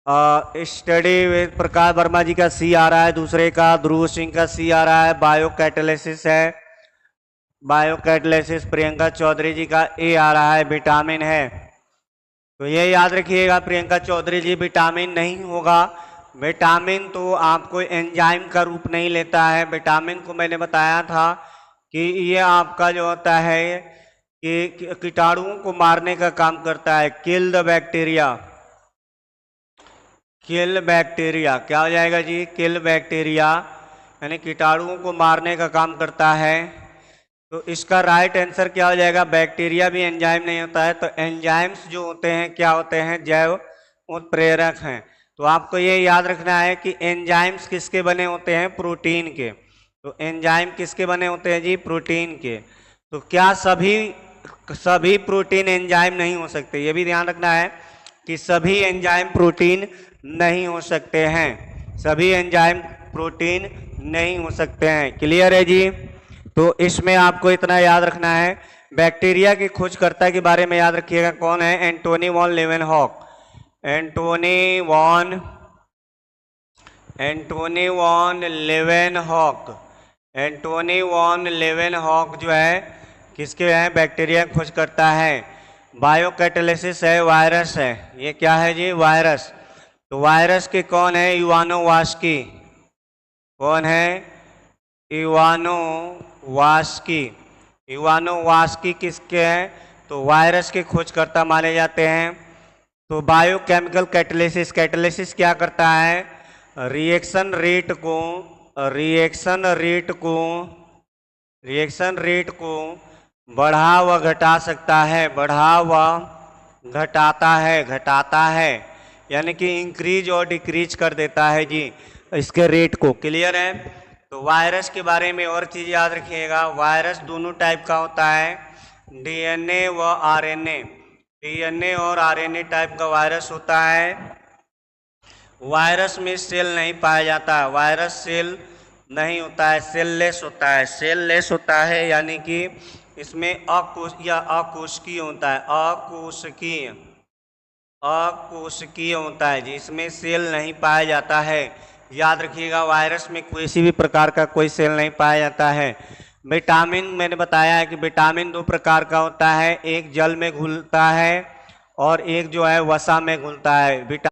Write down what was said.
Study with Prakash Verma जी का सी आ रहा है, दूसरे का ध्रुव सिंह का सी आ रहा है, बायो कैटालिसिस है, बायो कैटालिसिस प्रियंका चौधरी जी का ए आ रहा है, विटामिन है। तो ये याद रखिएगा, प्रियंका चौधरी जी विटामिन नहीं होगा। विटामिन तो आपको एंजाइम का रूप नहीं लेता है। विटामिन को मैंने बताया था कि ये आपका जो होता है कि कीटाणुओं को मारने का काम करता है, kill the bacteria, kill bacteria. क्या हो जाएगा जी? किल बैक्टीरिया, यानी कीटाणुओं को मारने का काम करता है। तो इसका राइट आंसर क्या हो जाएगा? बैक्टीरिया भी एंजाइम नहीं होता है। तो एंजाइम्स जो होते हैं क्या होते हैं? जैव उत्प्रेरक हैं। तो आपको ये याद रखना है कि एंजाइम्स किसके बने होते हैं? प्रोटीन के। तो एंजाइम किसके बने होते हैं जी? प्रोटीन के। तो क्या सभी प्रोटीन एंजाइम नहीं हो सकते? ये भी ध्यान रखना है कि सभी एंजाइम प्रोटीन नहीं हो सकते हैं। सभी एंजाइम प्रोटीन नहीं हो सकते हैं। क्लियर है जी? तो इसमें आपको इतना याद रखना है। बैक्टीरिया की खोजकर्ता के बारे में याद रखिएगा, कौन है? Antonie van Leeuwenhoek. Antonie van Leeuwenhoek. Antonie van Leeuwenhoek जो है किसके हैं? बैक्टीरिया खोज करता है। बायो कैटालिसिस है, वायरस है। ये क्या है जी? वायरस। तो वायरस के कौन है? इवानोवास्की। कौन है? इवानोवास्की। इवानोवास्की किसके हैं? तो वायरस के खोजकर्ता माने जाते हैं। तो बायोकेमिकल कैटालिसिस, कैटालिसिस क्या करता है? रिएक्शन रेट को बढ़ा व घटा सकता है, बढ़ा व घटाता है, यानी कि इंक्रीज और डिक्रीज कर देता है जी इसके रेट को। क्लियर है? तो वायरस के बारे में और चीज याद रखिएगा, वायरस दोनों टाइप का होता है, डीएनए व आरएनए। डीएनए और आरएनए टाइप का वायरस होता है। वायरस में सेल नहीं पाया जाता है, वायरस सेल नहीं होता है, सेललेस होता है। सेललेस होता है यानी कि इसमें अकोशिकीय होता है, अकोशिकीय होता है जी, इसमें सेल नहीं पाया जाता है। याद रखिएगा, वायरस में किसी भी प्रकार का कोई सेल नहीं पाया जाता है। विटामिन मैंने बताया है कि विटामिन दो प्रकार का होता है, एक जल में घुलता है और एक जो है वसा में घुलता है।